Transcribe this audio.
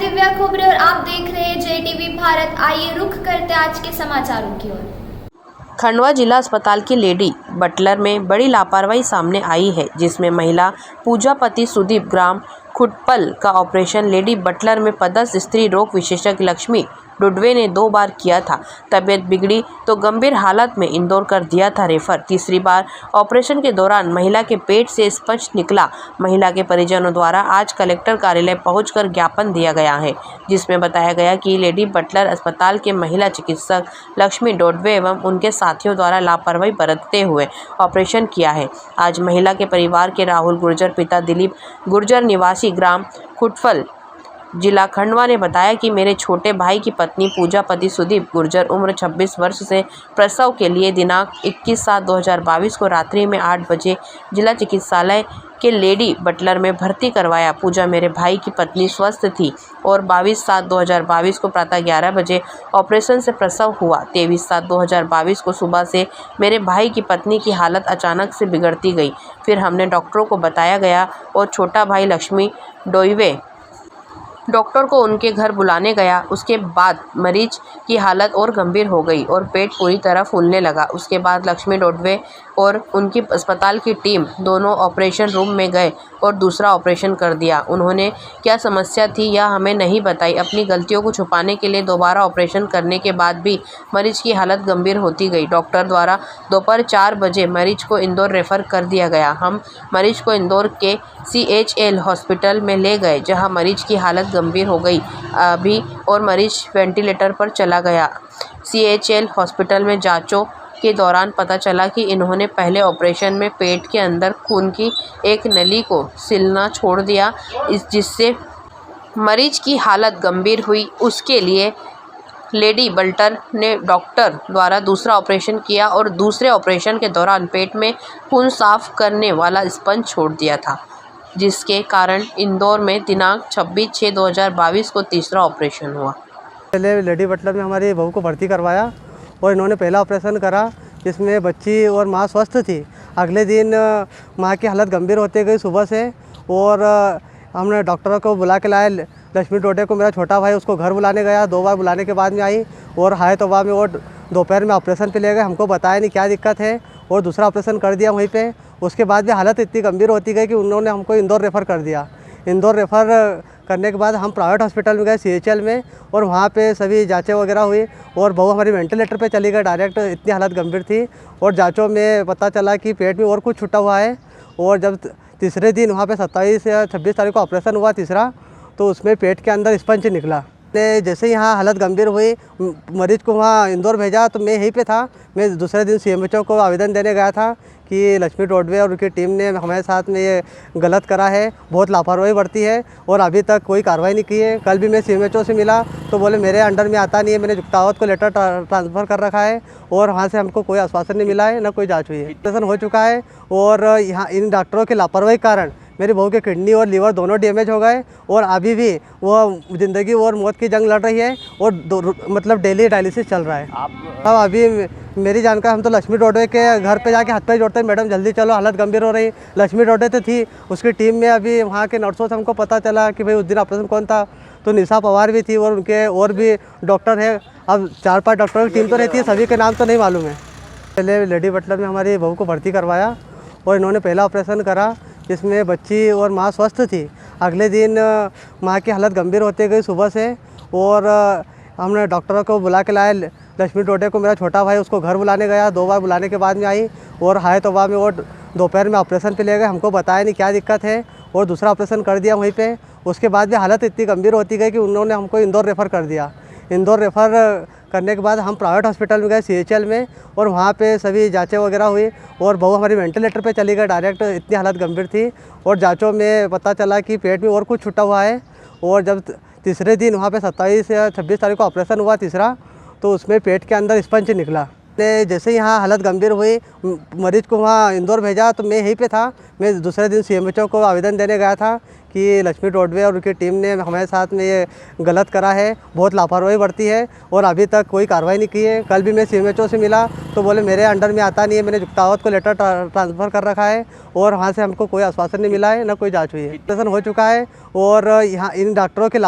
दिव्या खोबरे और आप देख रहे हैं JTV भारत। आइए रुख करते आज के समाचारों की ओर। खंडवा जिला अस्पताल की लेडी बटलर में बड़ी लापरवाही सामने आई है, जिसमें महिला पूजा पति सुदीप ग्राम खुटपल का ऑपरेशन लेडी बटलर में पदस्थ स्त्री रोग विशेषज्ञ लक्ष्मी डुडवे ने 2 बार किया था। तबीयत बिगड़ी तो गंभीर हालत में इंदौर कर दिया था रेफर। तीसरी बार ऑपरेशन के दौरान महिला के पेट से स्पंज निकला। महिला के परिजनों द्वारा आज कलेक्टर कार्यालय पहुंचकर ज्ञापन दिया गया है, जिसमें बताया गया कि लेडी बटलर अस्पताल के महिला चिकित्सक लक्ष्मी डोडवे एवं उनके साथियों द्वारा लापरवाही बरतते हुए ऑपरेशन किया है। आज महिला के परिवार के राहुल गुर्जर पिता दिलीप गुर्जर निवासी ग्राम खुटफल जिला खंडवा ने बताया कि मेरे छोटे भाई की पत्नी पूजा पति सुदीप गुर्जर उम्र 26 वर्ष से प्रसव के लिए दिनांक 21/7/2022 को रात्रि में 8 बजे जिला चिकित्सालय के लेडी बटलर में भर्ती करवाया। पूजा मेरे भाई की पत्नी स्वस्थ थी और 22/7/2022 को प्रातः 11 बजे ऑपरेशन से प्रसव हुआ। 23/7/2022 को सुबह से मेरे भाई की पत्नी की हालत अचानक से बिगड़ती गई। फिर हमने डॉक्टरों को बताया गया और छोटा भाई लक्ष्मी डोइवे डॉक्टर को उनके घर बुलाने गया। उसके बाद मरीज की हालत और गंभीर हो गई और पेट पूरी तरह फूलने लगा। उसके बाद लक्ष्मी डोडवे और उनकी अस्पताल की टीम दोनों ऑपरेशन रूम में गए और दूसरा ऑपरेशन कर दिया। उन्होंने क्या समस्या थी यह हमें नहीं बताई। अपनी गलतियों को छुपाने के लिए दोबारा ऑपरेशन करने के बाद भी मरीज की हालत गंभीर होती गई। डॉक्टर द्वारा दोपहर 4 बजे मरीज को इंदौर रेफर कर दिया गया। हम मरीज को इंदौर के CHL हॉस्पिटल में ले गए, जहां मरीज की हालत गंभीर हो गई अभी और मरीज वेंटिलेटर पर चला गया। CHL हॉस्पिटल में जांचों के दौरान पता चला कि इन्होंने पहले ऑपरेशन में पेट के अंदर खून की एक नली को सिलना छोड़ दिया, जिससे मरीज की हालत गंभीर हुई। उसके लिए लेडी बटलर ने डॉक्टर द्वारा दूसरा ऑपरेशन किया और दूसरे ऑपरेशन के दौरान पेट में खून साफ करने वाला स्पंज छोड़ दिया था, जिसके कारण इंदौर में दिनांक 26/6/2022 को तीसरा ऑपरेशन हुआ। पहले लेडी बटलर में हमारी बहू को भर्ती करवाया और इन्होंने पहला ऑपरेशन करा, जिसमें बच्ची और माँ स्वस्थ थी। अगले दिन माँ की हालत गंभीर होते गई सुबह से, और हमने डॉक्टरों को बुला के लाए। लक्ष्मी डोडे को मेरा छोटा भाई उसको घर बुलाने गया। 2 बार बुलाने के बाद में आई और हाय तौबा में वो दोपहर में ऑपरेशन पे ले गए। हमको बताया नहीं क्या दिक्कत है और दूसरा ऑपरेशन कर दिया वहीं पे। उसके बाद भी हालत इतनी गंभीर होती गई कि उन्होंने हमको इंदौर रेफ़र कर दिया। इंदौर रेफ़र करने के बाद हम प्राइवेट हॉस्पिटल में गए CHL में, और वहाँ पे सभी जांचें वगैरह हुई और बहू हमारी वेंटिलेटर पे चली गई डायरेक्ट, इतनी हालत गंभीर थी। और जांचों में पता चला कि पेट में और कुछ छूटा हुआ है। और जब तीसरे दिन वहाँ पे 27 या 26 तारीख को ऑपरेशन हुआ तीसरा, तो उसमें पेट के अंदर स्पंज निकला। जैसे ही यहाँ हालत गंभीर हुई, मरीज को वहाँ इंदौर भेजा, तो मैं यहीं पे था। मैं दूसरे दिन CMHO को आवेदन देने गया था कि लक्ष्मी डोडवे और उनकी टीम ने हमारे साथ में ये गलत करा है, बहुत लापरवाही बरती है और अभी तक कोई कार्रवाई नहीं की है। कल भी मैं CMHO से मिला तो बोले मेरे अंडर में आता नहीं है, मैंने जुगतावत को लेटर ट्रांसफ़र कर रखा है और वहाँ से हमको कोई आश्वासन नहीं मिला है, ना कोई जाँच हुई है। ऑपरेशन हो चुका है और यहाँ इन डॉक्टरों के लापरवाही के कारण मेरी बहू के किडनी और लीवर दोनों डैमेज हो गए और अभी भी वो ज़िंदगी और मौत की जंग लड़ रही है और मतलब डेली डायलिसिस चल रहा है। अब अभी मेरी जानकारी, हम तो लक्ष्मी डोडवे के घर पे जाके हाथ पैर जोड़ते हैं, मैडम जल्दी चलो हालत गंभीर हो रही। लक्ष्मी डोडवे तो थी, उसकी टीम में अभी वहाँ के नर्सों से हमको पता चला कि भाई उस दिन ऑपरेशन कौन था, तो निशा पवार भी थी और उनके और भी डॉक्टर है। अब 4-5 डॉक्टरों की टीम तो रहती है, सभी के नाम तो नहीं मालूम है। पहले लेडी बटलर में हमारी बहू को भर्ती करवाया और इन्होंने पहला ऑपरेशन करा, जिसमें बच्ची और माँ स्वस्थ थी। अगले दिन माँ की हालत गंभीर होते गई सुबह से, और हमने डॉक्टरों को बुला के लाए। लक्ष्मी डोडे को मेरा छोटा भाई उसको घर बुलाने गया। 2 बार बुलाने के बाद में आई और हाय तौबा में वो दोपहर में ऑपरेशन पे ले गए। हमको बताया नहीं क्या दिक्कत है और दूसरा ऑपरेशन कर दिया वहीं पे। उसके बाद भी हालत इतनी गंभीर होती गई कि उन्होंने हमको इंदौर रेफ़र कर दिया। इंदौर रेफ़र करने के बाद हम प्राइवेट हॉस्पिटल में गए CHL में, और वहाँ पे सभी जांचें वगैरह हुई और बहू हमारी वेंटिलेटर पे चली गई डायरेक्ट, इतनी हालत गंभीर थी। और जांचों में पता चला कि पेट में और कुछ छूटा हुआ है। और जब तीसरे दिन वहाँ पे 27 या 26 तारीख को ऑपरेशन हुआ तीसरा, तो उसमें पेट के अंदर स्पंज निकला। जैसे ही यहाँ हालत गंभीर हुई, मरीज को वहाँ इंदौर भेजा, तो मैं यहीं पे था। मैं दूसरे दिन CMHO को आवेदन देने गया था कि लक्ष्मी डोडवे और उनकी टीम ने हमारे साथ में ये गलत करा है, बहुत लापरवाही बरती है और अभी तक कोई कार्रवाई नहीं की है। कल भी मैं CMHO से मिला तो बोले मेरे अंडर में आता नहीं है, मैंने जुगतावत को लेटर ट्रांसफ़र कर रखा है और वहाँ से हमको कोई आश्वासन नहीं मिला है, ना कोई जाँच हुई है। ऑपरेशन हो चुका है और यहाँ इन डॉक्टरों के